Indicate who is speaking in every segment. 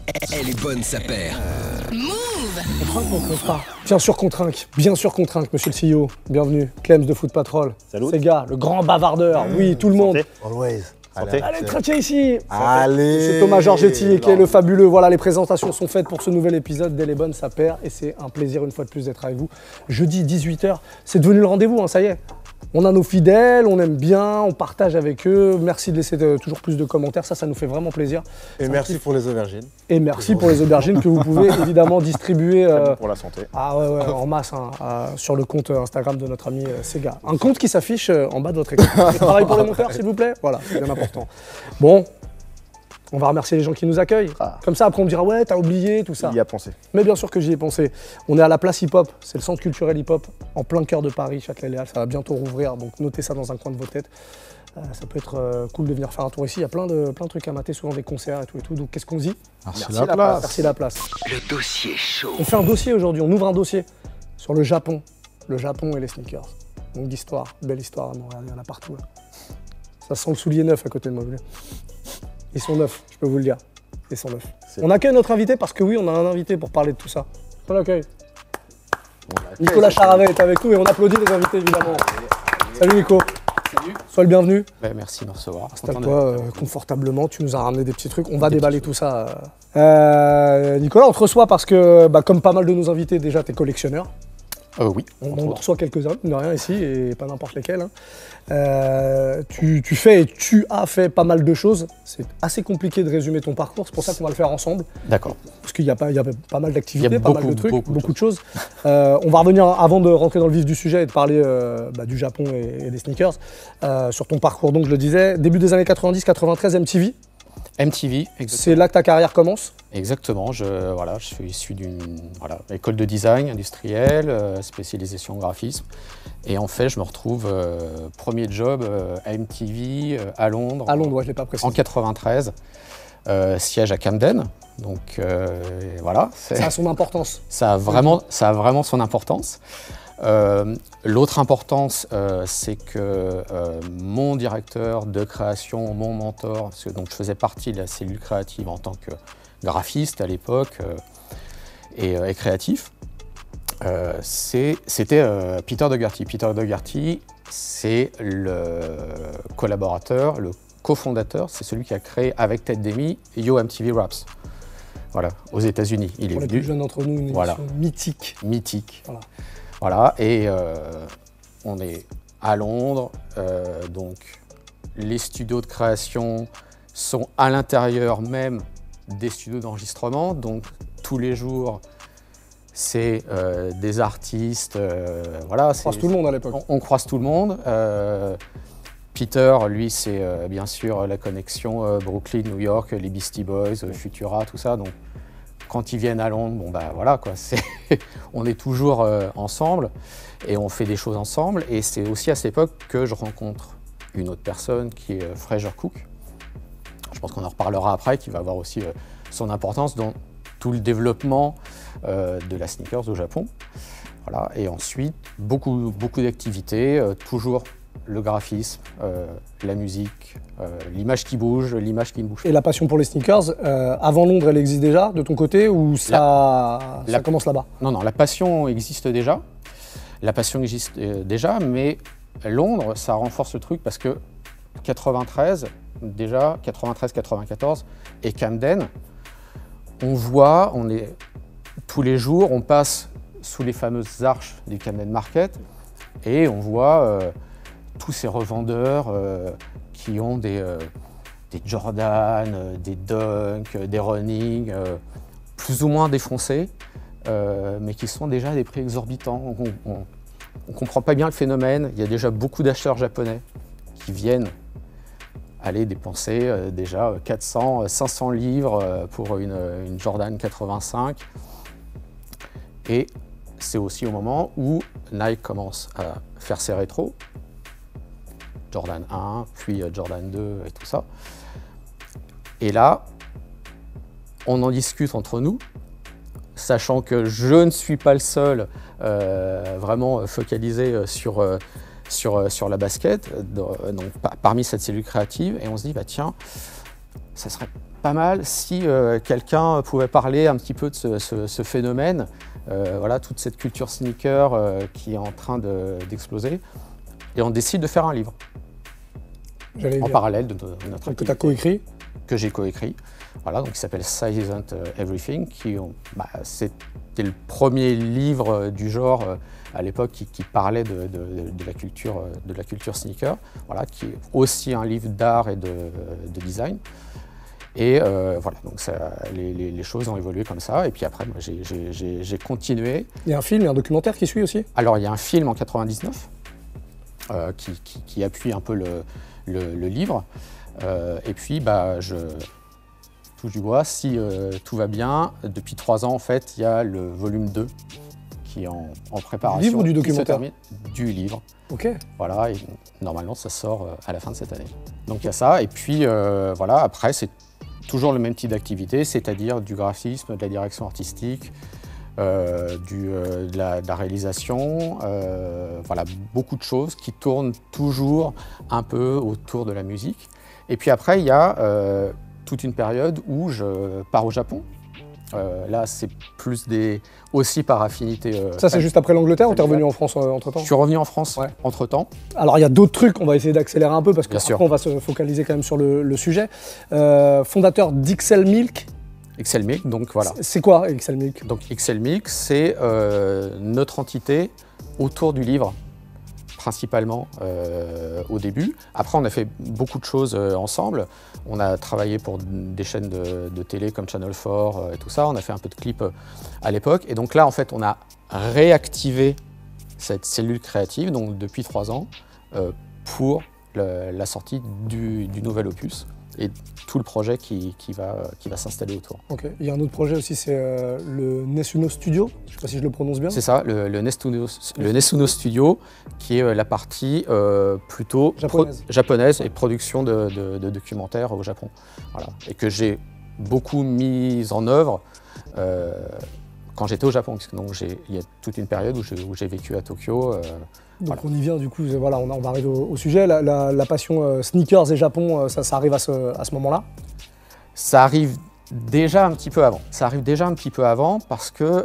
Speaker 1: Elle est bonne, sa paire.
Speaker 2: On trinque mon contrat. Bien sûr qu'on trinque, monsieur le CEO. Bienvenue, Clems de Foot Patrol.
Speaker 3: Salut.
Speaker 2: Sega, le grand bavardeur. Oui, tout le monde.
Speaker 4: Always.
Speaker 3: Santé.
Speaker 2: Allez, trinquez ici.
Speaker 4: Allez.
Speaker 2: C'est Thomas Georgetti qui est le fabuleux. Voilà, les présentations sont faites pour ce nouvel épisode d'Elle est bonne, sa paire. Et c'est un plaisir une fois de plus d'être avec vous. Jeudi 18h, c'est devenu le rendez-vous, hein, ça y est. On a nos fidèles, on aime bien, on partage avec eux. Merci de laisser toujours plus de commentaires, ça nous fait vraiment plaisir.
Speaker 4: Et merci pour les aubergines.
Speaker 2: Et merci pour les aubergines que vous pouvez évidemment distribuer
Speaker 3: Pour la santé.
Speaker 2: en masse hein, sur le compte Instagram de notre ami Sega. Un compte qui s'affiche en bas de votre écran. Pareil pour les monteurs, s'il vous plaît. Voilà, c'est bien important. Bon, on va remercier les gens qui nous accueillent. Comme ça, après on me dira ouais, t'as oublié, tout ça.
Speaker 3: Il y a pensé.
Speaker 2: Mais bien sûr que j'y ai pensé. On est à la place hip-hop, c'est le centre culturel hip-hop, en plein cœur de Paris, Châtelet-Léal. Ça va bientôt rouvrir, donc notez ça dans un coin de vos têtes. Ça peut être cool de venir faire un tour ici. Il y a plein de trucs à mater, souvent des concerts et tout. Donc qu'est-ce qu'on dit?
Speaker 4: Merci la place.
Speaker 2: Merci la place.
Speaker 1: Le dossier chaud.
Speaker 2: On fait un dossier aujourd'hui, on ouvre un dossier sur le Japon. Le Japon et les sneakers. Longue histoire, belle histoire à Montréal, il y en a partout là. Ça sent le soulier neuf à côté de moi. Ils sont neufs, je peux vous le dire. Ils sont neufs. On accueille notre invité parce que oui, on a un invité pour parler de tout ça. On l'accueille. Nicolas Charavet est avec nous et on applaudit les invités évidemment. Salut Nico.
Speaker 5: Salut.
Speaker 2: Sois le bienvenu.
Speaker 5: Merci de me recevoir.
Speaker 2: Installe-toi confortablement, tu nous as ramené des petits trucs, on va déballer tout ça. Nicolas, on te reçoit parce que, comme pas mal de nos invités, déjà, tu es collectionneur.
Speaker 5: Oui.
Speaker 2: On en reçoit quelques-uns, de rien ici, et pas n'importe lesquels. Hein. Tu as fait pas mal de choses. C'est assez compliqué de résumer ton parcours, c'est pour ça qu'on va le faire ensemble.
Speaker 5: D'accord.
Speaker 2: Parce qu'il y a pas mal d'activités, pas
Speaker 5: beaucoup,
Speaker 2: mal de trucs,
Speaker 5: beaucoup
Speaker 2: beaucoup de choses. On va revenir, avant de rentrer dans le vif du sujet et de parler du Japon et des sneakers, sur ton parcours. Donc je le disais, début des années 90-93, MTV.
Speaker 5: MTV,
Speaker 2: C'est là que ta carrière commence?
Speaker 5: exactement. Je suis issu d'une école de design industriel, spécialisation en graphisme. Et en fait, je me retrouve premier job à MTV à Londres.
Speaker 2: À Londres, ouais, je l'ai pas précisé.
Speaker 5: En 93, siège à Camden. Donc voilà.
Speaker 2: Ça a son importance.
Speaker 5: Ça a vraiment son importance. L'autre importance, c'est que mon directeur de création, mon mentor, parce que donc, je faisais partie de la cellule créative en tant que graphiste à l'époque et créatif, c'était Peter Dougherty. Peter Dougherty, c'est le collaborateur, le cofondateur, c'est celui qui a créé avec Ted Demi Yo MTV Raps. Voilà, aux États-Unis. Il est
Speaker 2: Pour les
Speaker 5: venu.
Speaker 2: plus jeunes d'entre nous, une émission mythique.
Speaker 5: Mythique.
Speaker 2: Voilà.
Speaker 5: Voilà, et on est à Londres, donc les studios de création sont à l'intérieur même des studios d'enregistrement, donc tous les jours c'est des artistes, voilà.
Speaker 2: On croise tout le monde à l'époque.
Speaker 5: On croise tout le monde. Peter, lui, c'est bien sûr la connexion Brooklyn, New York, les Beastie Boys, Futura, tout ça. Donc, quand ils viennent à Londres, voilà quoi, on est toujours ensemble et on fait des choses ensemble. Et c'est aussi à cette époque que je rencontre une autre personne qui est Fraser Cook. Je pense qu'on en reparlera après, qui va avoir aussi son importance dans tout le développement de la sneakers au Japon. Voilà. Et ensuite, beaucoup d'activités, toujours le graphisme, la musique, l'image qui bouge, l'image qui ne bouge pas.
Speaker 2: Et la passion pour les sneakers, avant Londres, elle existe déjà de ton côté ou ça commence là-bas?
Speaker 5: Non, la passion existe déjà. La passion existe déjà, mais Londres, ça renforce le truc parce que 93, 94 et Camden, tous les jours, on passe sous les fameuses arches du Camden Market et on voit tous ces revendeurs qui ont des Jordan, des Dunk, des Running, plus ou moins défoncés, mais qui sont déjà à des prix exorbitants. On ne comprend pas bien le phénomène. Il y a déjà beaucoup d'acheteurs japonais qui viennent aller dépenser déjà 400, 500 livres pour une Jordan 85. Et c'est aussi au moment où Nike commence à faire ses rétros. Jordan 1, puis Jordan 2 et tout ça. Et là, on en discute entre nous, sachant que je ne suis pas le seul vraiment focalisé sur la basket, donc parmi cette cellule créative, et on se dit, bah tiens, ça serait pas mal si quelqu'un pouvait parler un petit peu de ce phénomène, voilà, toute cette culture sneaker qui est en train d'exploser. Et on décide de faire un livre en parallèle de notre activité.
Speaker 2: Que tu as coécrit.
Speaker 5: Que j'ai coécrit, voilà, donc qui s'appelle Size Isn't Everything, c'était le premier livre du genre à l'époque qui parlait de la culture sneaker, voilà, qui est aussi un livre d'art et de design. Et voilà, donc les choses ont évolué comme ça. Et puis après, moi, j'ai continué.
Speaker 2: Il y a un film, il y a un documentaire qui suit aussi.
Speaker 5: Alors, il y a un film en 99 qui appuie un peu le livre. Et puis, je touche du bois, si tout va bien, depuis 3 ans, en fait, il y a le volume 2 qui est en préparation.
Speaker 2: Du livre ou du documentaire?
Speaker 5: Du livre.
Speaker 2: Ok.
Speaker 5: Voilà, et normalement, ça sort à la fin de cette année. Donc, il y a ça. Et puis, voilà, après, c'est toujours le même type d'activité, c'est-à-dire du graphisme, de la direction artistique, de la réalisation, voilà, beaucoup de choses qui tournent toujours un peu autour de la musique. Et puis après, il y a toute une période où je pars au Japon. Là, c'est plus aussi par affinité.
Speaker 2: Ça, c'est juste après l'Angleterre ou tu es revenu en France entre-temps?
Speaker 5: Je suis revenu en France entre-temps.
Speaker 2: Alors, il y a d'autres trucs, on va essayer d'accélérer un peu parce qu'après, on va se focaliser quand même sur le sujet. Fondateur d'XL Milk.
Speaker 5: XL Milk, donc voilà.
Speaker 2: C'est quoi XL Milk?
Speaker 5: Donc XL Milk, c'est notre entité autour du livre, principalement au début. Après, on a fait beaucoup de choses ensemble. On a travaillé pour des chaînes de télé comme Channel 4 et tout ça. On a fait un peu de clips à l'époque. Et donc là, en fait, on a réactivé cette cellule créative, donc depuis 3 ans, pour la sortie du nouvel opus et tout le projet qui va s'installer autour.
Speaker 2: Ok. Il y a un autre projet aussi, c'est le Nesuno Studio. Je ne sais pas si je le prononce bien.
Speaker 5: C'est ça, le Nesuno Studio, qui est la partie plutôt japonaise et production de documentaires au Japon. Voilà. Et que j'ai beaucoup mis en œuvre quand j'étais au Japon. Donc il y a toute une période où j'ai vécu à Tokyo.
Speaker 2: Donc on y vient du coup, voilà, on va arriver au sujet. La passion sneakers et Japon, ça arrive à ce moment-là?
Speaker 5: Ça arrive déjà un petit peu avant. Ça arrive déjà un petit peu avant parce que,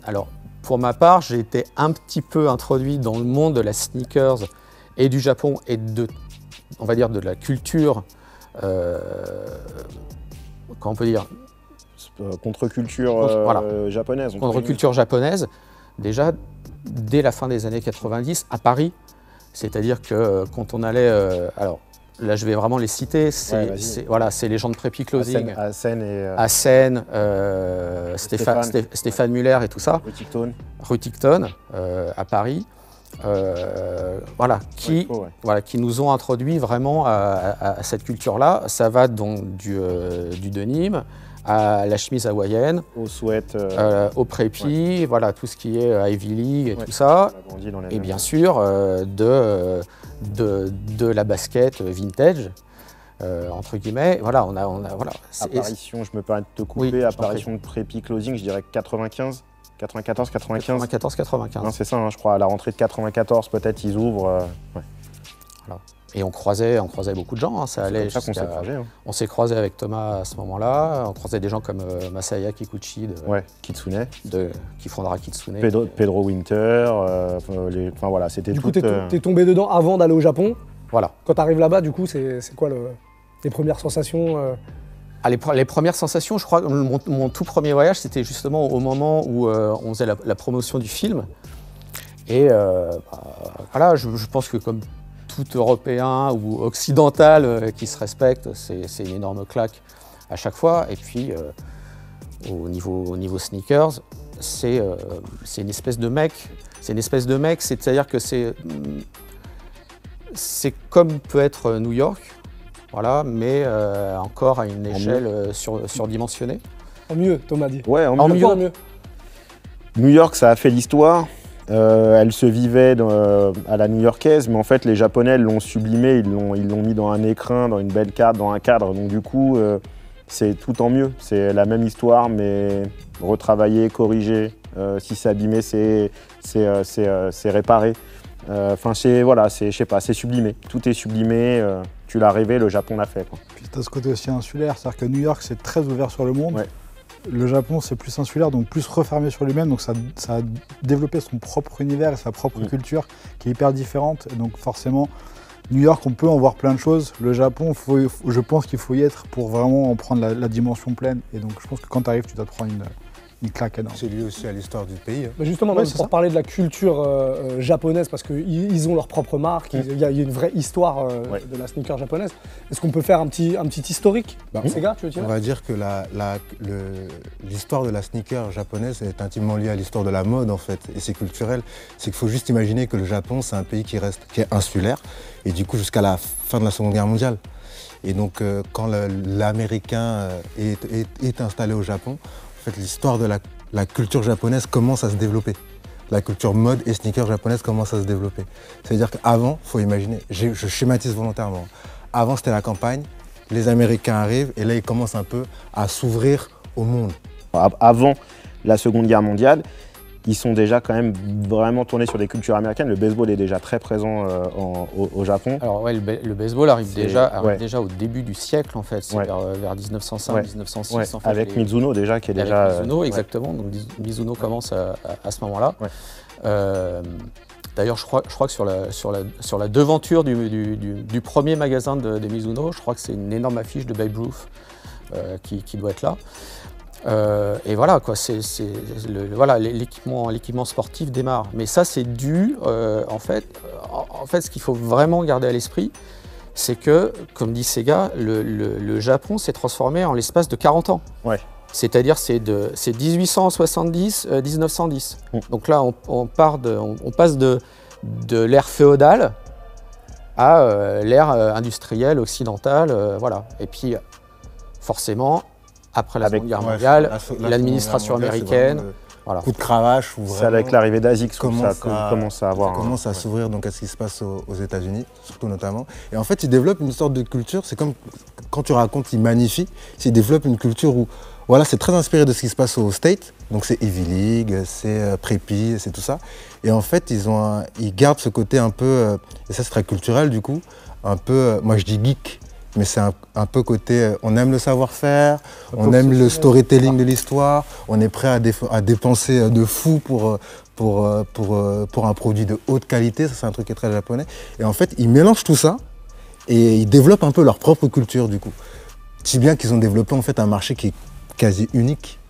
Speaker 5: alors pour ma part, j'ai été un petit peu introduit dans le monde de la sneakers et du Japon et on va dire de la culture, comment on peut dire,
Speaker 4: contre-culture japonaise.
Speaker 5: Contre-culture japonaise, déjà dès la fin des années 90 à Paris. C'est-à-dire que quand on allait, alors là je vais vraiment les citer, c'est les gens de Preppy Clothing,
Speaker 4: à
Speaker 5: Seine, Stéphane Muller et tout ça, Rue Ticton à Paris, voilà, qui nous ont introduit vraiment à cette culture-là. Ça va donc du denim à la chemise hawaïenne,
Speaker 4: au sweat,
Speaker 5: au Preppy, voilà, tout ce qui est Ivy League et tout ça. Et bien sûr, de la basket vintage, entre guillemets. Voilà, on a voilà.
Speaker 4: Apparition, je me permets de te couper, apparition de Preppy Clothing, je dirais 94, 95. Non, c'est ça, hein, je crois, à la rentrée de 94, peut-être, ils ouvrent.
Speaker 5: Voilà. Et on croisait beaucoup de gens, hein, ça allait.
Speaker 4: C'est comme ça qu'on s'est croisés. Hein.
Speaker 5: On s'est croisé avec Thomas à ce moment-là, on croisait des gens comme Masaya Kikuchi
Speaker 4: Kitsune.
Speaker 5: Qui fondera Kitsune.
Speaker 4: Pedro Winter, enfin voilà, c'était
Speaker 2: Du coup, t'es tombé dedans avant d'aller au Japon.
Speaker 5: Voilà.
Speaker 2: Quand t'arrives là-bas, du coup, c'est quoi les premières sensations
Speaker 5: Les premières sensations, je crois, mon tout premier voyage, c'était justement au moment où on faisait la promotion du film. Et voilà, je pense que comme tout Européen ou occidental qui se respecte, c'est une énorme claque à chaque fois. Et puis, au niveau sneakers, c'est une espèce de mec. C'est-à-dire que c'est comme peut être New York, voilà, mais encore à une échelle surdimensionnée.
Speaker 2: En mieux, Thomas dit.
Speaker 4: Ouais, en mieux. New York, ça a fait l'histoire. Elle se vivait à la new-yorkaise, mais en fait les Japonais l'ont sublimé, ils l'ont mis dans un écrin, dans une belle carte, dans un cadre. Donc du coup, c'est tout en mieux. C'est la même histoire, mais retravaillé, corrigé. Si c'est abîmé, c'est réparé. Enfin, je sais pas, c'est sublimé. Tout est sublimé. Tu l'as rêvé, le Japon l'a fait, quoi.
Speaker 3: Puis tu as ce côté aussi insulaire, c'est-à-dire que New York, c'est très ouvert sur le monde.
Speaker 4: Ouais.
Speaker 3: Le Japon, c'est plus insulaire, donc plus refermé sur lui-même. Donc ça a développé son propre univers et sa propre culture qui est hyper différente. Et donc forcément, New York, on peut en voir plein de choses. Le Japon, je pense qu'il faut y être pour vraiment en prendre la dimension pleine. Et donc je pense que quand tu arrives, tu dois te prendre une claque énorme.
Speaker 6: C'est lié aussi à l'histoire du pays.
Speaker 2: Bah justement,
Speaker 3: Ouais,
Speaker 2: même
Speaker 3: c'est
Speaker 2: pour
Speaker 3: ça.
Speaker 2: parler de la culture japonaise, parce qu'ils ont leur propre marque, il y a une vraie histoire de la sneaker japonaise. Est-ce qu'on peut faire un petit historique Sega, tu veux dire?
Speaker 6: On va dire que l'histoire de la sneaker japonaise est intimement liée à l'histoire de la mode en fait, et c'est culturel. C'est qu'il faut juste imaginer que le Japon, c'est un pays qui est insulaire, et du coup jusqu'à la fin de la Seconde Guerre mondiale. Et donc quand l'Américain est installé au Japon, en fait, l'histoire de la culture japonaise commence à se développer. La culture mode et sneaker japonaise commence à se développer. C'est-à-dire qu'avant, il faut imaginer, je schématise volontairement, avant c'était la campagne, les Américains arrivent et là ils commencent un peu à s'ouvrir au monde.
Speaker 4: Avant la Seconde Guerre mondiale, ils sont déjà quand même vraiment tournés sur des cultures américaines. Le baseball est déjà très présent au Japon.
Speaker 5: Alors ouais, le baseball arrive déjà au début du siècle en fait, c'est
Speaker 4: Ouais.
Speaker 5: vers 1905-1906
Speaker 4: Ouais,
Speaker 5: en fait.
Speaker 4: avec Mizuno déjà qui est déjà...
Speaker 5: Avec Mizuno, exactement. Donc Mizuno commence à ce moment-là.
Speaker 4: Ouais.
Speaker 5: D'ailleurs, je crois que sur la devanture du premier magasin de Mizuno, je crois que c'est une énorme affiche de Babe Ruth qui doit être là. Et voilà, quoi, l'équipement sportif démarre. Mais ça, c'est dû, en fait, ce qu'il faut vraiment garder à l'esprit, c'est que, comme dit Sega, le Japon s'est transformé en l'espace de 40 ans.
Speaker 4: Ouais.
Speaker 5: C'est-à-dire, c'est 1870, 1910. Donc là, on passe de l'ère féodale à l'ère industrielle, occidentale, voilà. Et puis, forcément, après la Seconde Guerre mondiale, l'administration américaine, voilà.
Speaker 6: Coup de cravache.
Speaker 4: C'est avec l'arrivée d'Asics que ça commence à avoir...
Speaker 6: Ça commence à s'ouvrir donc à ce qui se passe aux États-Unis, surtout notamment. Et en fait, ils développent une sorte de culture, c'est comme quand tu racontes, ils magnifient, ils développent une culture où, voilà, c'est très inspiré de ce qui se passe aux States, donc c'est Ivy League, c'est Preppy, c'est tout ça. Et en fait, ils gardent ce côté un peu, et ça c'est très culturel du coup, un peu, moi je dis geek, mais c'est un peu côté, on aime le savoir-faire, on aime le storytelling de l'histoire, on est prêt à dépenser de fou pour un produit de haute qualité, ça c'est un truc qui est très japonais. Et en fait, ils mélangent tout ça et ils développent un peu leur propre culture du coup. Si bien qu'ils ont développé en fait un marché qui est quasi unique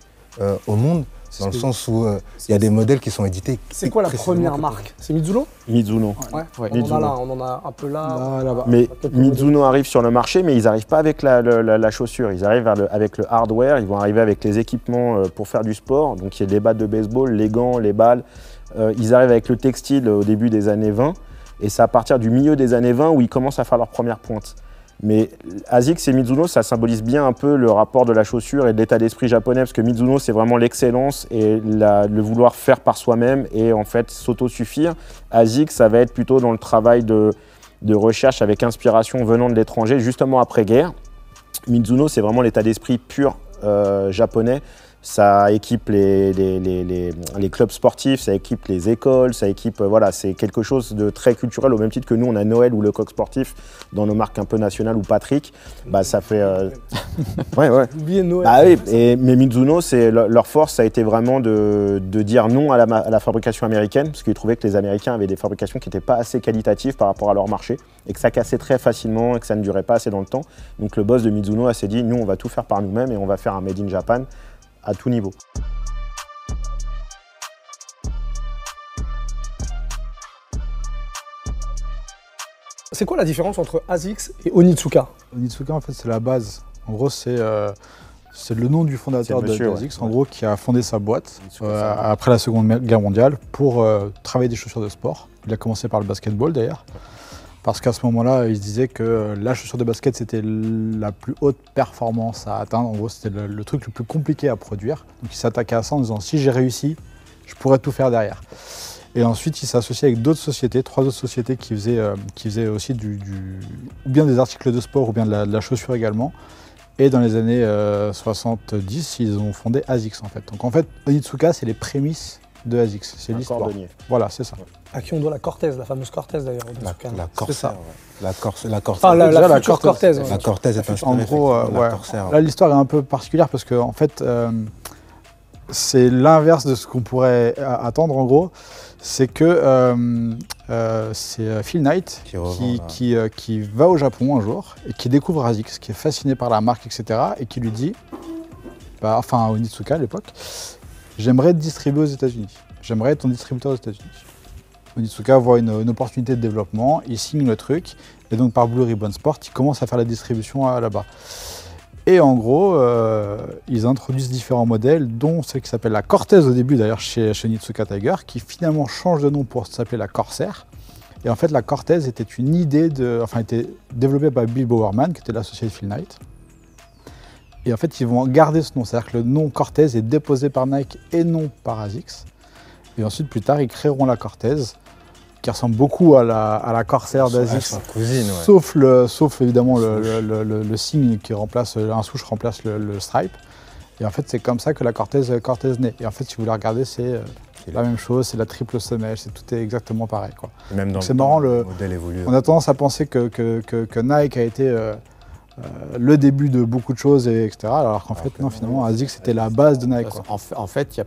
Speaker 6: au monde, dans le sens où il y a des modèles qui sont édités.
Speaker 2: C'est quoi la première marque? C'est Mizuno?
Speaker 4: Mizuno.
Speaker 2: Ouais.
Speaker 4: Mizuno.
Speaker 2: On en a un peu là.
Speaker 3: Là-bas.
Speaker 4: Mais Mizuno arrive sur le marché, mais ils n'arrivent pas avec la chaussure. Ils arrivent avec le hardware, ils vont arriver avec les équipements pour faire du sport. Donc il y a les battes de baseball, les gants, les balles. Ils arrivent avec le textile au début des années 20. Et c'est à partir du milieu des années 20 où ils commencent à faire leur première pointe. Mais Asics et Mizuno, ça symbolise bien un peu le rapport de la chaussure et de l'état d'esprit japonais, parce que Mizuno, c'est vraiment l'excellence et le vouloir faire par soi-même et en fait s'autosuffire. Asics, ça va être plutôt dans le travail de recherche avec inspiration venant de l'étranger, justement après-guerre. Mizuno, c'est vraiment l'état d'esprit pur japonais. Ça équipe les clubs sportifs, ça équipe les écoles, ça équipe, voilà, c'est quelque chose de très culturel, au même titre que nous on a Noël ou le coq sportif dans nos marques un peu nationales ou Patrick, bah ça fait... Ouais.
Speaker 2: Oubliez Noël.
Speaker 4: Bah oui, mais Mizuno, leur force, ça a été vraiment de dire non à la fabrication américaine, parce qu'ils trouvaient que les Américains avaient des fabrications qui n'étaient pas assez qualitatives par rapport à leur marché, et que ça cassait très facilement, et que ça ne durait pas assez dans le temps. Donc le boss de Mizuno s'est dit, nous on va tout faire par nous-mêmes et on va faire un Made in Japan à tout niveau.
Speaker 2: C'est quoi la différence entre Asics et Onitsuka?
Speaker 3: Onitsuka, en fait, c'est la base. En gros, c'est le nom du fondateur d'Asics, en gros, qui a fondé sa boîte après la Seconde Guerre mondiale pour travailler des chaussures de sport. Il a commencé par le basketball, d'ailleurs. Parce qu'à ce moment-là, il se disait que la chaussure de basket, c'était la plus haute performance à atteindre. En gros, c'était le truc le plus compliqué à produire. Donc il s'attaquait à ça en disant, si j'ai réussi, je pourrais tout faire derrière. Et ensuite, il s'est associé avec d'autres sociétés, 3 autres sociétés qui faisaient aussi ou bien des articles de sport ou bien de la chaussure également. Et dans les années 70, ils ont fondé Asics en fait. Donc en fait, Onitsuka, c'est les prémices de ASICS. C'est
Speaker 4: Un
Speaker 3: l'histoire.
Speaker 4: cordonnier.
Speaker 3: Voilà, c'est ça.
Speaker 2: À qui on doit la Cortez, la fameuse Cortez d'ailleurs.
Speaker 6: La Corsair,
Speaker 3: ça.
Speaker 6: ouais. La Corsair.
Speaker 2: Enfin, la
Speaker 3: Déjà, la
Speaker 2: future
Speaker 3: Cortez.
Speaker 2: Cortez.
Speaker 6: La Cortez est inspirée
Speaker 3: En gros,
Speaker 6: effectivement de la
Speaker 3: ouais.
Speaker 6: Corsair.
Speaker 3: Là, l'histoire est un peu particulière parce que, en fait, c'est l'inverse de ce qu'on pourrait attendre, en gros. C'est que c'est Phil Knight
Speaker 6: Qui revend,
Speaker 3: qui va au Japon un jour et qui découvre ASICS, qui est fasciné par la marque, etc. et qui lui dit, enfin, Onitsuka à l'époque, j'aimerais te distribuer aux États-Unis. J'aimerais être ton distributeur aux États-Unis. Onitsuka voit une opportunité de développement, il signe le truc, et donc par Blue Ribbon Sport, il commence à faire la distribution là-bas. Et en gros, ils introduisent différents modèles, dont celle qui s'appelle la Cortez au début, d'ailleurs chez Onitsuka Tiger, qui finalement change de nom pour s'appeler la Corsair. Et en fait, la Cortez était une idée était développée par Bill Bowerman, qui était l'associé de Phil Knight. Et en fait, ils vont garder ce nom, c'est-à-dire que le nom Cortez est déposé par Nike et non par ASICS. Et ensuite, plus tard, ils créeront la Cortez, qui ressemble beaucoup à la Corsair d'ASICS,
Speaker 6: cousine, ouais.
Speaker 3: sauf évidemment le signe qui remplace, un souche remplace le stripe. Et en fait, c'est comme ça que la Cortez naît. Et en fait, si vous la regardez, c'est la même chose, c'est la triple semelle, tout est exactement pareil, quoi.
Speaker 6: Et même dans
Speaker 3: c'est marrant,
Speaker 6: le modèle évolue.
Speaker 3: on a tendance à penser que Nike a été le début de beaucoup de choses, etc. Alors qu'en fait, non, finalement, ASICS c'était la base de Nike, quoi.
Speaker 5: En fait, il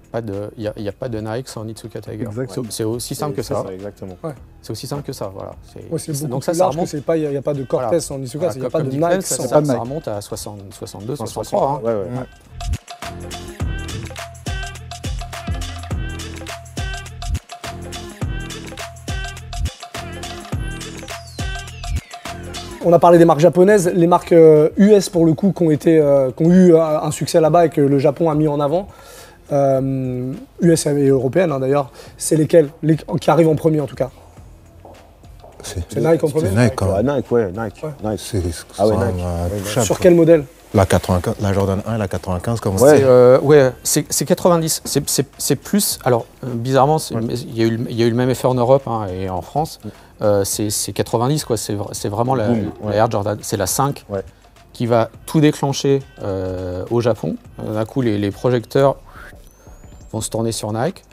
Speaker 5: n'y a pas de Nike sans Onitsuka Tiger.
Speaker 3: Exactement.
Speaker 5: C'est aussi simple que ça.
Speaker 4: Exactement.
Speaker 5: C'est aussi simple que ça, voilà.
Speaker 2: Ouais, c'est beaucoup
Speaker 5: donc
Speaker 2: plus
Speaker 5: ça
Speaker 2: large
Speaker 5: remonte.
Speaker 2: que il n'y a pas de Cortez
Speaker 5: Voilà.
Speaker 2: sans Onitsuka, il n'y a pas
Speaker 5: Comme
Speaker 2: de
Speaker 5: dit
Speaker 2: Nike
Speaker 5: Glenn,
Speaker 2: sans...
Speaker 3: pas de
Speaker 5: ça
Speaker 3: Nike.
Speaker 5: remonte à 62, 63.
Speaker 4: Ouais, ouais.
Speaker 2: On a parlé des marques japonaises, les marques US pour le coup qui ont eu un succès là-bas et que le Japon a mis en avant, US et européennes d'ailleurs, c'est lesquelles qui arrivent en premier en tout cas? C'est Nike en premier?
Speaker 6: C'est Nike, quand même.
Speaker 4: Nike, ouais, Nike. Nike.
Speaker 6: C'est
Speaker 4: ouais,
Speaker 6: quand
Speaker 4: Nike.
Speaker 6: même intouchable,
Speaker 2: Sur
Speaker 6: quoi.
Speaker 2: quel modèle?
Speaker 6: La 95, la Jordan 1 et la 95, comme on
Speaker 4: Ouais.
Speaker 6: dit.
Speaker 5: C'est 90. C'est plus. Alors, bizarrement, il y a eu le même effet en Europe et en France. C'est 90, quoi. C'est vraiment la Air Jordan. C'est la 5 qui va tout déclencher au Japon. D'un coup, les projecteurs vont se tourner sur Nike.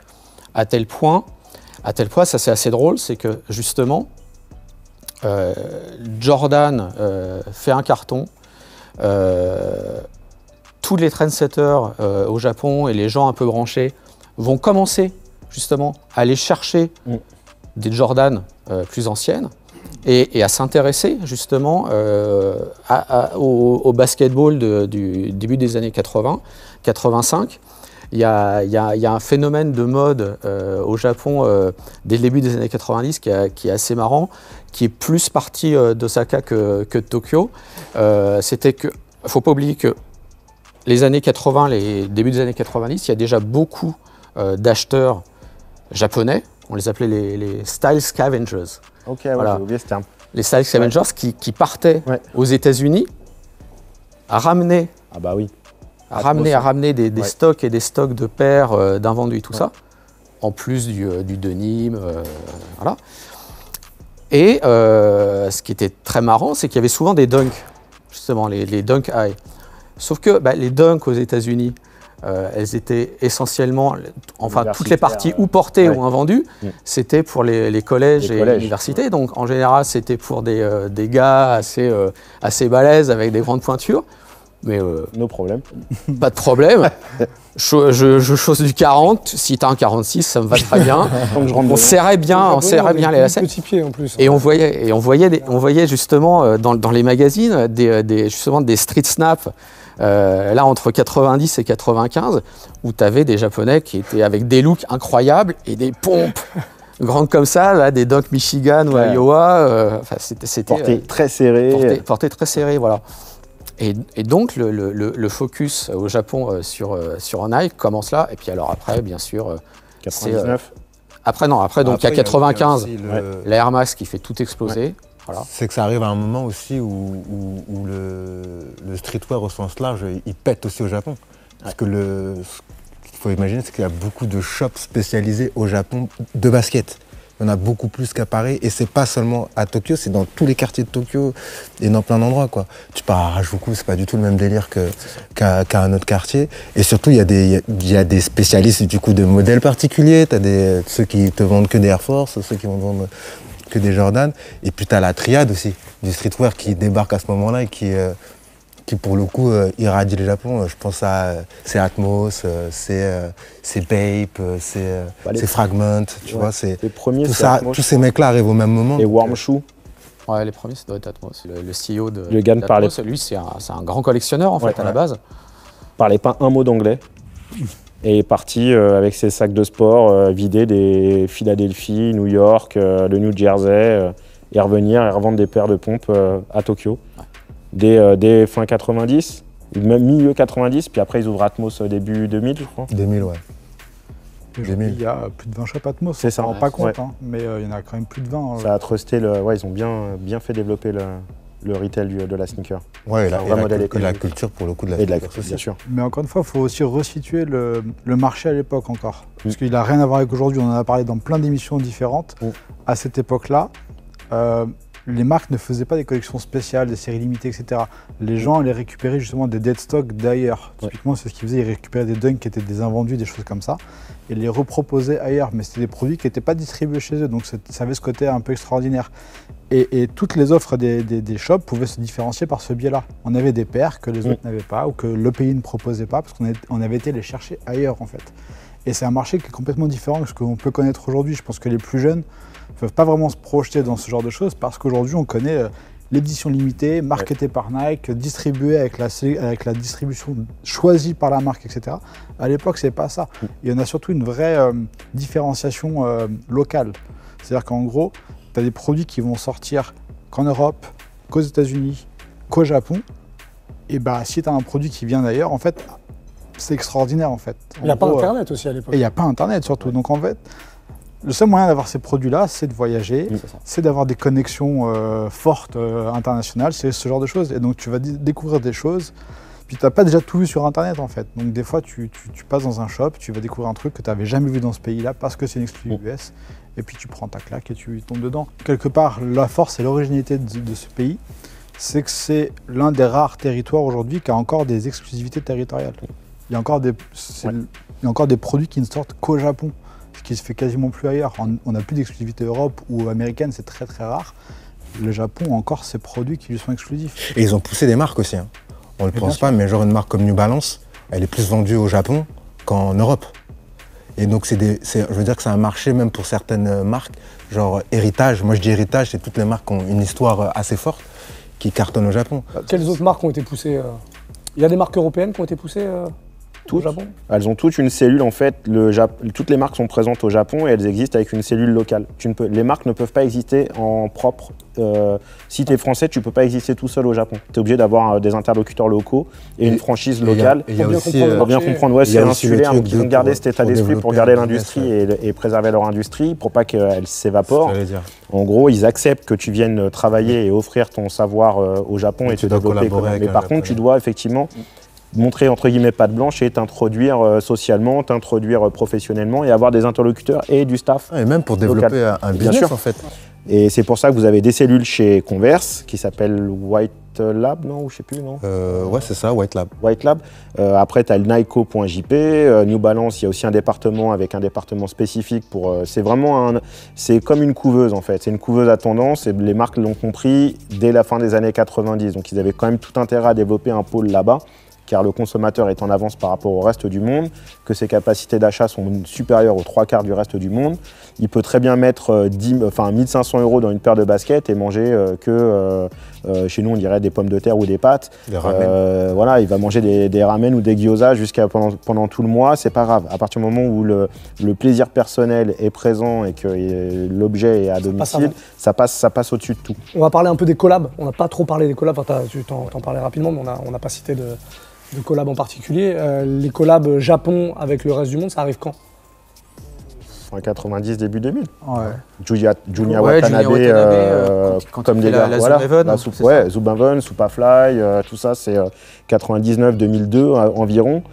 Speaker 5: À tel point, ça c'est assez drôle, c'est que justement, Jordan fait un carton. Tous les trendsetters au Japon et les gens un peu branchés vont commencer justement à aller chercher des Jordan plus anciennes et à s'intéresser justement au basketball du début des années 80, 85. Il y a un phénomène de mode au Japon dès le début des années 90 qui est assez marrant, qui est plus parti d'Osaka que de Tokyo. C'était que, faut pas oublier que les années 80, les débuts des années 90, il y a déjà beaucoup d'acheteurs japonais. On les appelait les style scavengers.
Speaker 4: Ok, ouais,
Speaker 5: Voilà.
Speaker 4: j'ai oublié ce terme.
Speaker 5: Les style scavengers qui partaient aux États-Unis à ramener.
Speaker 4: Ah bah oui.
Speaker 5: À ramener des stocks et des stocks de paires d'invendus et tout ça, en plus du denim, voilà. Et ce qui était très marrant, c'est qu'il y avait souvent des dunks, justement, les dunk high. Sauf que les dunks aux États-Unis, elles étaient essentiellement, enfin toutes les parties ou portées ou invendues, c'était pour les collèges et les universités. Donc en général, c'était pour des gars assez balèzes avec des grandes pointures. Mais
Speaker 4: nos problèmes.
Speaker 5: Pas de problème. Je chausse du 40. Si t'as un 46, ça me va très bien. On serrait bien les lacets.
Speaker 2: Petits pieds en plus.
Speaker 5: Et on voyait justement dans les magazines des street snaps. Là entre 90 et 95, où tu avais des Japonais qui étaient avec des looks incroyables et des pompes grandes comme ça, là, des Dunk Michigan ou Iowa. C'était
Speaker 4: porté très serré.
Speaker 5: Porté très serré, voilà. Et donc le focus au Japon sur Nike commence là. Et puis alors après, bien sûr,
Speaker 4: 99.
Speaker 5: Après donc il y a 95, la Air Max qui fait tout exploser. Ouais. Voilà.
Speaker 6: C'est que ça arrive à un moment aussi où le streetwear au sens large, il pète aussi au Japon. Parce que ce qu'il faut imaginer, c'est qu'il y a beaucoup de shops spécialisés au Japon de basket. il y en a beaucoup plus qu'à Paris. Et c'est pas seulement à Tokyo, c'est dans tous les quartiers de Tokyo et dans plein d'endroits, quoi. Tu pars à Harajuku, c'est pas du tout le même délire qu'à un autre quartier. Et surtout, il y a des spécialistes du coup de modèles particuliers. T'as ceux qui te vendent que des Air Force, ceux qui vont te vendre que des Jordan. Et puis t'as la triade aussi du streetwear qui débarque à ce moment-là et qui pour le coup irradie le Japon. Je pense à c'est Atmos, c'est Bape, c'est Fragment, tu vois, c'est
Speaker 4: les premiers,
Speaker 6: tout ça, tous ces mecs-là arrivent au même moment.
Speaker 4: Et Warm Shoe.
Speaker 5: Ouais, les premiers, ça doit être Atmos. Le CEO de
Speaker 4: Gars
Speaker 5: Atmos, lui, c'est un grand collectionneur en fait à la base.
Speaker 4: Parlait pas un mot d'anglais. Et est parti avec ses sacs de sport, vider des Philadelphie, New York, le New Jersey, et revenir et revendre des paires de pompes à Tokyo. Dès fin 90, même milieu 90, puis après ils ouvrent Atmos début 2000, je crois.
Speaker 6: 2000, ouais.
Speaker 3: Il y a plus de 20 shops Atmos,
Speaker 4: c'est ça,
Speaker 3: on ne rend pas compte, hein, mais il y en a quand même plus de 20.
Speaker 4: Ça a trusté, ils ont bien fait développer le retail de la sneaker.
Speaker 6: Ouais, et la culture pour le coup de la
Speaker 4: culture aussi, bien sûr.
Speaker 3: Mais encore une fois, il faut aussi resituer le marché à l'époque encore. Parce qu'il n'a rien à voir avec aujourd'hui, on en a parlé dans plein d'émissions différentes. À cette époque-là, les marques ne faisaient pas des collections spéciales, des séries limitées, etc. Les gens allaient récupérer justement des dead stocks d'ailleurs. Typiquement, c'est ce qu'ils faisaient, ils récupéraient des dunks qui étaient des invendus, des choses comme ça, et les reproposaient ailleurs. Mais c'était des produits qui n'étaient pas distribués chez eux, donc ça avait ce côté un peu extraordinaire. Et toutes les offres des shops pouvaient se différencier par ce biais-là. On avait des paires que les autres n'avaient pas, ou que le pays ne proposait pas, parce qu'on avait été les chercher ailleurs en fait. Et c'est un marché qui est complètement différent de ce qu'on peut connaître aujourd'hui. Je pense que les plus jeunes ne peuvent pas vraiment se projeter dans ce genre de choses parce qu'aujourd'hui, on connaît l'édition limitée, marketée par Nike, distribuée avec la distribution choisie par la marque, etc. À l'époque, c'est pas ça. Il y en a surtout une vraie différenciation locale. C'est-à-dire qu'en gros, tu as des produits qui vont sortir qu'en Europe, qu'aux États-Unis, qu'au Japon. Et bah, si tu as un produit qui vient d'ailleurs, en fait, c'est extraordinaire en fait.
Speaker 2: Il n'y a pas Internet aussi à l'époque.
Speaker 3: Et il n'y a pas Internet surtout. Donc en fait, le seul moyen d'avoir ces produits-là, c'est de voyager, c'est d'avoir des connexions fortes internationales, c'est ce genre de choses. Et donc tu vas découvrir des choses, puis tu n'as pas déjà tout vu sur Internet en fait. Donc des fois, tu passes dans un shop, tu vas découvrir un truc que tu n'avais jamais vu dans ce pays-là parce que c'est une exclusivité US, et puis tu prends ta claque et tu tombes dedans. Quelque part, la force et l'originalité de ce pays, c'est que c'est l'un des rares territoires aujourd'hui qui a encore des exclusivités territoriales. Il y a encore des produits qui ne sortent qu'au Japon, ce qui se fait quasiment plus ailleurs. On n'a plus d'exclusivité Europe ou américaine, c'est très très rare. Le Japon a encore ses produits qui lui sont exclusifs.
Speaker 6: Et ils ont poussé des marques aussi. Hein. On ne le pense pas, mais genre une marque comme New Balance, elle est plus vendue au Japon qu'en Europe. Et donc je veux dire que c'est un marché même pour certaines marques, genre héritage. Moi je dis héritage, c'est toutes les marques qui ont une histoire assez forte qui cartonnent au Japon.
Speaker 2: Quelles autres marques ont été poussées Il y a des marques européennes qui ont été poussées
Speaker 4: Toutes. Elles ont toutes une cellule, en fait, toutes les marques sont présentes au Japon et elles existent avec une cellule locale. Les marques ne peuvent pas exister en propre. Si tu es français, tu ne peux pas exister tout seul au Japon. Tu es obligé d'avoir des interlocuteurs locaux et une franchise locale. Pour bien comprendre, c'est insulaire, donc ils ont gardé cet état d'esprit pour garder l'industrie et préserver leur industrie, pour pas qu'elle s'évapore. En gros, ils acceptent que tu viennes travailler et offrir ton savoir au Japon et te développer. Mais par contre, tu dois effectivement montrer entre guillemets patte blanche et t'introduire socialement, t'introduire professionnellement et avoir des interlocuteurs et du staff.
Speaker 6: Et même pour développer un business en fait.
Speaker 4: Et c'est pour ça que vous avez des cellules chez Converse qui s'appellent White Lab, non? Ou je sais plus, non?
Speaker 6: Ouais, c'est ça, White Lab.
Speaker 4: White Lab. Après, tu as le Nike.jp, New Balance, il y a aussi un département avec un département spécifique pour. C'est vraiment c'est comme une couveuse en fait. C'est une couveuse à tendance et les marques l'ont compris dès la fin des années 90. Donc ils avaient quand même tout intérêt à développer un pôle là-bas, car le consommateur est en avance par rapport au reste du monde, que ses capacités d'achat sont supérieures aux 3/4 du reste du monde. Il peut très bien mettre 1 500 € dans une paire de baskets et manger chez nous on dirait des pommes de terre ou des pâtes.
Speaker 6: Des ramen.
Speaker 4: Voilà, il va manger des ramen ou des gyoza pendant tout le mois, c'est pas grave. À partir du moment où le plaisir personnel est présent et que l'objet est à domicile, ça passe au-dessus de tout.
Speaker 2: On va parler un peu des collabs. On n'a pas trop parlé des collabs, tu t'en parlais rapidement, mais on n'a pas cité de collabs en particulier. Les collabs Japon avec le reste du monde, ça arrive quand?
Speaker 4: Fin 90, début 2000.
Speaker 5: Ouais.
Speaker 4: Junya Watanabe, comme des gars.
Speaker 5: Voilà.
Speaker 4: Zubhaven, Superfly, tout ça, c'est 99-2002 environ.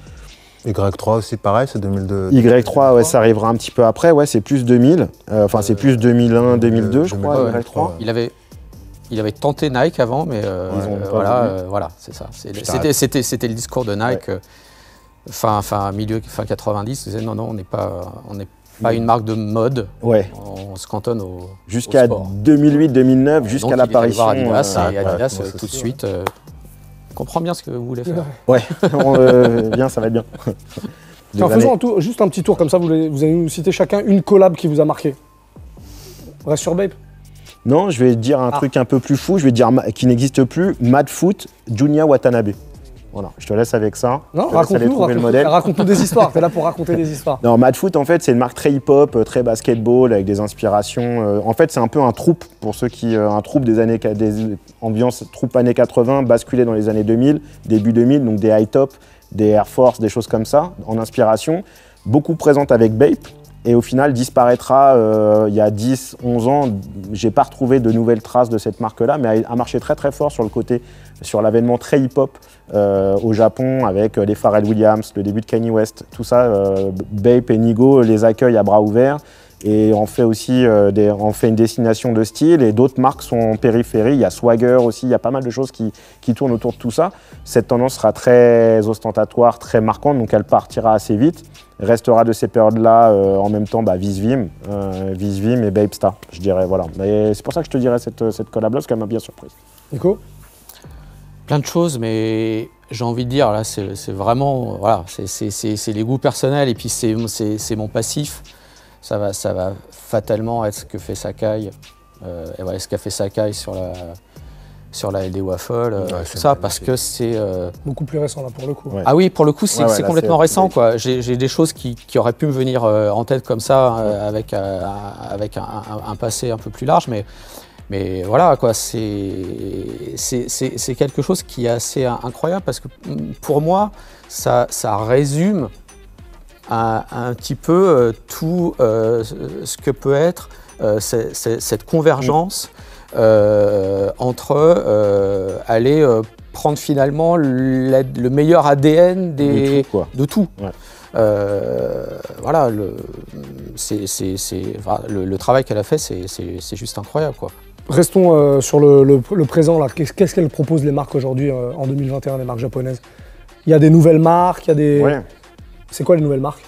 Speaker 6: Y3 aussi, pareil, c'est 2002.
Speaker 4: Y3, ouais, ça arrivera un petit peu après, ouais, c'est plus 2000. Enfin, c'est plus 2001, 2002, je crois,
Speaker 5: ouais,
Speaker 4: Y3.
Speaker 5: Il avait tenté Nike avant, mais voilà, c'est ça. C'était le discours de Nike fin 90. Ils disaient non, on n'est pas une marque de mode.
Speaker 4: Ouais.
Speaker 5: On se cantonne au
Speaker 4: jusqu'à 2008-2009, jusqu'à l'apparition.
Speaker 5: Adidas, Adidas tout de suite. On comprend bien ce que vous voulez faire.
Speaker 4: Ouais, bien, ça va être bien.
Speaker 2: Tiens, faisons juste un petit tour comme ça. Vous allez nous citer chacun une collab qui vous a marqué. On reste sur Bape.
Speaker 4: Non, je vais dire un truc un peu plus fou. Je vais dire qui n'existe plus. Madfoot, Junya Watanabe. Voilà, je te laisse avec ça.
Speaker 2: Non, raconte-nous des histoires. T'es là pour raconter des histoires.
Speaker 4: Non, Madfoot, en fait, c'est une marque très hip-hop, très basketball, avec des inspirations. En fait, c'est un peu un troupe pour ceux qui, un troupe des ambiances troupe années 80, basculé dans les années 2000, début 2000, donc des high top, des Air Force, des choses comme ça, en inspiration. Beaucoup présente avec Bape. Et au final, disparaîtra il y a 10, 11 ans. J'ai pas retrouvé de nouvelles traces de cette marque-là, mais a marché très très fort sur l'avènement très hip-hop au Japon, avec les Pharrell Williams, le début de Kanye West, tout ça. Bape et Nigo les accueillent à bras ouverts. Et on fait aussi une destination de style, et d'autres marques sont en périphérie. Il y a Swagger aussi, il y a pas mal de choses qui tournent autour de tout ça. Cette tendance sera très ostentatoire, très marquante, donc elle partira assez vite. Restera de ces périodes-là en même temps Visvim et Bape Star, je dirais. Voilà. Mais c'est pour ça que je te dirais cette collab-là, parce qu'elle m'a bien surprise.
Speaker 2: Nico ?
Speaker 5: Plein de choses, mais j'ai envie de dire, là, c'est vraiment, voilà, c'est les goûts personnels, et puis c'est mon passif. Ça va fatalement être ce que fait Sacai, ce qu'a fait Sacai sur la LD Waffle, tout ça, parce que c'est...
Speaker 2: Beaucoup plus récent, là, pour le coup.
Speaker 5: Ouais. Ah oui, pour le coup, c'est complètement récent, quoi. J'ai des choses qui auraient pu me venir en tête comme ça, avec un passé un peu plus large, mais voilà, quoi, c'est quelque chose qui est assez incroyable, parce que pour moi, ça résume un petit peu tout ce que peut être cette convergence entre aller prendre finalement le meilleur ADN de tout. Ouais. Voilà, le travail qu'elle a fait, c'est juste incroyable, quoi.
Speaker 2: Restons sur le présent, là. Qu'est-ce qu'elles proposent les marques aujourd'hui en 2021, les marques japonaises? Il y a des nouvelles marques, il y a des... Ouais. C'est quoi les nouvelles marques?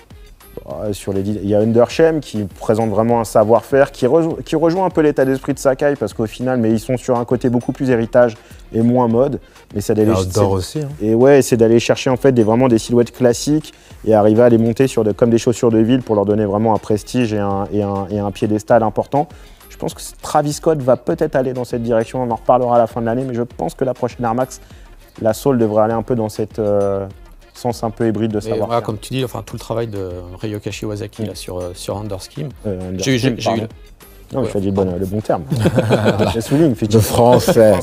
Speaker 4: Il y a Undershem qui présente vraiment un savoir-faire, qui rejoint un peu l'état d'esprit de Sacai, parce qu'au final, mais ils sont sur un côté beaucoup plus héritage et moins mode. Mais c'est d'aller
Speaker 6: aussi. Hein.
Speaker 4: Et ouais, c'est d'aller chercher en fait vraiment des silhouettes classiques et arriver à les monter comme des chaussures de ville pour leur donner vraiment un prestige et un piédestal important. Je pense que Travis Scott va peut-être aller dans cette direction. On en reparlera à la fin de l'année, mais je pense que la prochaine Air Max, la sole devrait aller un peu dans cette sens un peu hybride de savoir-faire.
Speaker 5: Voilà, comme tu dis, enfin, tout le travail de Ryokashi Iwasaki là, sur Underskim. J'ai eu
Speaker 4: non, tu as dit le bon terme. Je souligne,
Speaker 6: le français.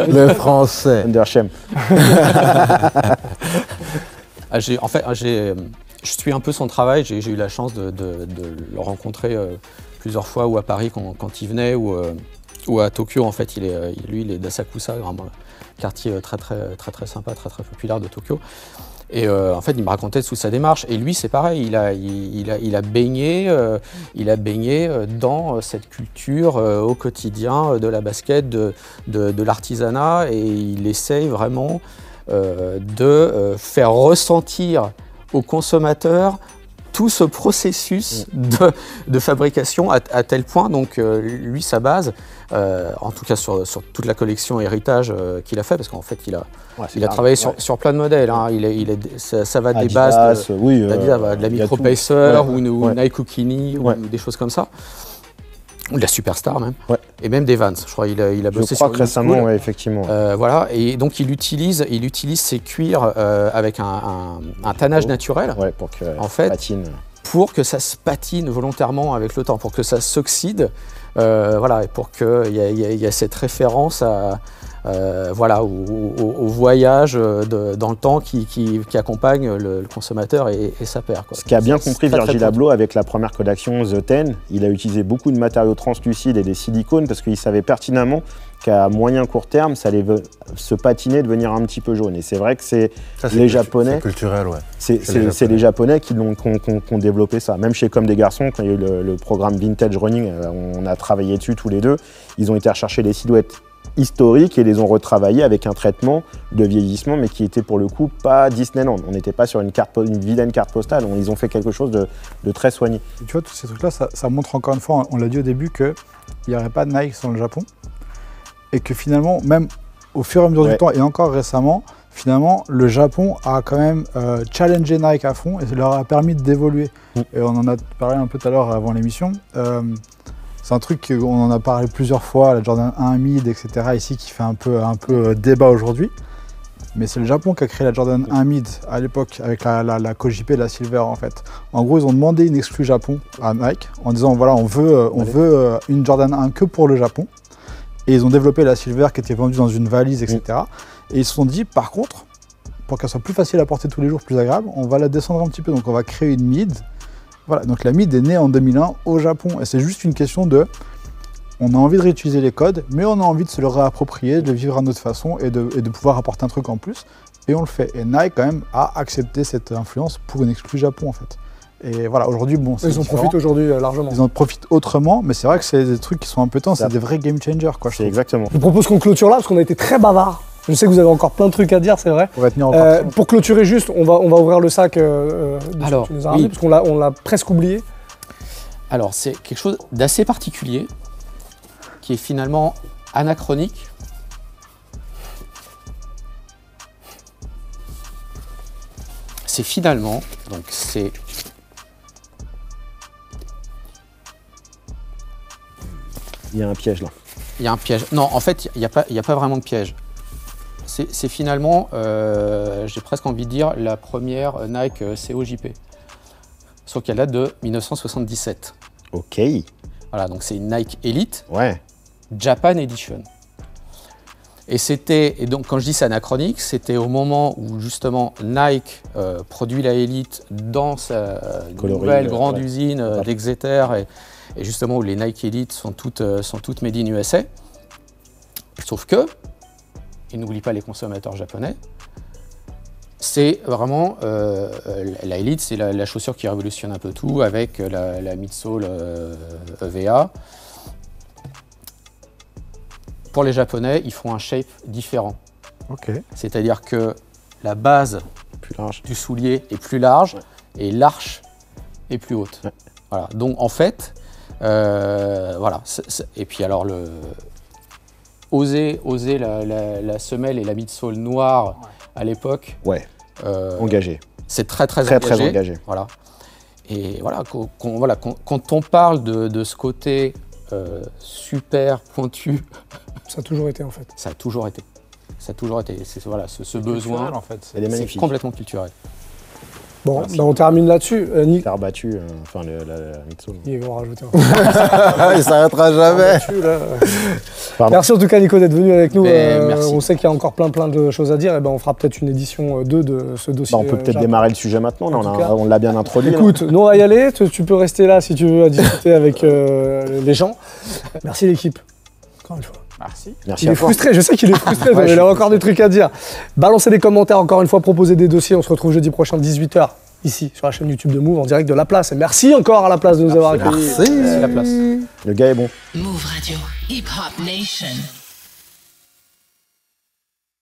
Speaker 6: Le français.
Speaker 4: Undershem.
Speaker 5: Je suis un peu son travail. J'ai eu la chance de le rencontrer plusieurs fois, ou à Paris quand il venait, ou à Tokyo. En fait, il est d'Asakusa, vraiment un quartier très sympa, très populaire de Tokyo. Et en fait, il me racontait toute sa démarche. Et lui, c'est pareil, il a baigné dans cette culture au quotidien de la basket, de l'artisanat, et il essaye vraiment de faire ressentir aux consommateurs tout ce processus de fabrication à tel point, donc lui, sa base, en tout cas sur toute la collection héritage qu'il a fait, parce qu'en fait il a travaillé sur plein de modèles, hein. Ça va des
Speaker 4: Adidas,
Speaker 5: bases de la Micro Pacer ou Nike Kini ou des choses comme ça, ou de la Superstar même, et même des Vans. Je crois qu'il a bossé sur
Speaker 4: récemment, effectivement.
Speaker 5: Voilà, et donc il utilise ces cuirs avec un tannage naturel,
Speaker 4: pour que
Speaker 5: patine. Pour que ça se patine volontairement avec le temps, pour que ça s'oxyde, voilà, et pour qu'il y ait cette référence au voyage dans le temps qui accompagne le consommateur et sa paire, quoi.
Speaker 4: Ce qu'a bien compris Virgil Abloh avec la première collection The Ten, il a utilisé beaucoup de matériaux translucides et des silicones, parce qu'il savait pertinemment qu'à moyen court terme, ça allait se patiner, devenir un petit peu jaune. Et c'est vrai que c'est les Japonais.
Speaker 6: C'est culturel, ouais.
Speaker 4: C'est les Japonais qui ont développé ça. Même chez Comme des Garçons, quand il y a eu le programme Vintage Running, on a travaillé dessus tous les deux. Ils ont été rechercher les silhouettes historiques et les ont retravaillés avec un traitement de vieillissement, mais qui était pour le coup pas Disneyland. On n'était pas sur une vilaine carte postale. Ils ont fait quelque chose de très soigné.
Speaker 3: Et tu vois, tous ces trucs-là, ça montre encore une fois, on l'a dit au début, qu'il n'y aurait pas de Nike sans le Japon. Et que finalement, même au fur et à mesure du temps, et encore récemment, finalement, le Japon a quand même challengé Nike à fond et ça leur a permis d'évoluer. Et on en a parlé un peu tout à l'heure avant l'émission. C'est un truc qu'on en a parlé plusieurs fois, la Jordan 1 Mid, etc. ici, qui fait un peu débat aujourd'hui. Mais c'est le Japon qui a créé la Jordan 1 Mid à l'époque, avec la Kojip et la Silver en fait. En gros, ils ont demandé une exclue Japon à Nike, en disant voilà, on veut une Jordan 1 que pour le Japon. Et ils ont développé la Silver qui était vendue dans une valise, etc. Et ils se sont dit, par contre, pour qu'elle soit plus facile à porter tous les jours, plus agréable, on va la descendre un petit peu. Donc on va créer une Mid. Voilà, donc la Mid est née en 2001 au Japon. Et c'est juste une question de, on a envie de réutiliser les codes, mais on a envie de se le réapproprier, de le vivre à notre façon et de pouvoir apporter un truc en plus. Et on le fait. Et Nike, quand même, a accepté cette influence pour une exclue Japon, en fait. Et voilà, aujourd'hui, bon, c'est
Speaker 2: ils en profitent aujourd'hui largement.
Speaker 3: Ils en profitent autrement, mais c'est vrai que c'est des trucs qui sont impétents, c'est des vrais game changers, quoi.
Speaker 4: C'est exactement.
Speaker 2: Je vous propose qu'on clôture là, parce qu'on a été très bavard. Je sais que vous avez encore plein de trucs à dire, c'est vrai.
Speaker 3: On va tenir encore
Speaker 2: pour clôturer juste, on va ouvrir le sac
Speaker 5: Alors,
Speaker 2: tu nous as ramené, parce qu'on l'a presque oublié.
Speaker 5: Alors, c'est quelque chose d'assez particulier, qui est finalement anachronique. C'est finalement, donc c'est...
Speaker 4: Il y a un piège là.
Speaker 5: Il y a un piège. Non, en fait, il n'y a pas vraiment de piège. C'est finalement, j'ai presque envie de dire, la première Nike COJP. Sauf qu'elle date de 1977.
Speaker 4: Ok.
Speaker 5: Voilà, donc c'est une Nike Elite
Speaker 4: Ouais.
Speaker 5: Japan Edition. Et donc quand je dis c'est anachronique, c'était au moment où justement Nike produit la Elite dans sa nouvelle grande usine d'Exeter et justement où les Nike Elite sont toutes made in USA. Sauf que, et n'oublie pas les consommateurs japonais, c'est vraiment la Elite, c'est la chaussure qui révolutionne un peu tout avec la midsole EVA. Pour les Japonais, ils font un shape différent.
Speaker 3: Ok.
Speaker 5: C'est-à-dire que la base du soulier est plus large et l'arche est plus haute. Ouais. Voilà. Donc en fait, voilà. Et puis alors oser la semelle et la midsole noire à l'époque.
Speaker 4: Ouais. Engagé.
Speaker 5: C'est très engagé. Voilà. Et voilà, quand on parle de ce côté super pointu.
Speaker 2: Ça a toujours été en fait.
Speaker 5: Ça a toujours été. Voilà, ce besoin,
Speaker 3: en fait,
Speaker 5: c'est complètement culturel.
Speaker 2: Bon, ben on termine là-dessus.
Speaker 4: Il a rebattu, enfin la midsole.
Speaker 2: Il va en rajouter un.
Speaker 6: Il s'arrêtera jamais.
Speaker 2: Merci en tout cas Nico d'être venu avec nous.
Speaker 5: Merci.
Speaker 2: On sait qu'il y a encore plein de choses à dire. Et ben on fera peut-être une édition 2 de ce dossier.
Speaker 4: On peut peut-être démarrer le sujet maintenant. On l'a bien introduit.
Speaker 2: Écoute, nous on va y aller. Tu peux rester là si tu veux à discuter avec les gens. Merci l'équipe. Encore une fois.
Speaker 3: Merci.
Speaker 2: Il est frustré, je sais qu'il est frustré, mais il a encore des trucs à dire. Balancez des commentaires, encore une fois, proposez des dossiers. On se retrouve jeudi prochain, 18h, ici, sur la chaîne YouTube de Move, en direct de La Place. Et merci encore à La Place de nous avoir accueillis.
Speaker 6: Merci.
Speaker 5: La Place.
Speaker 4: Le gars est bon.
Speaker 7: Move Radio, Hip Hop Nation.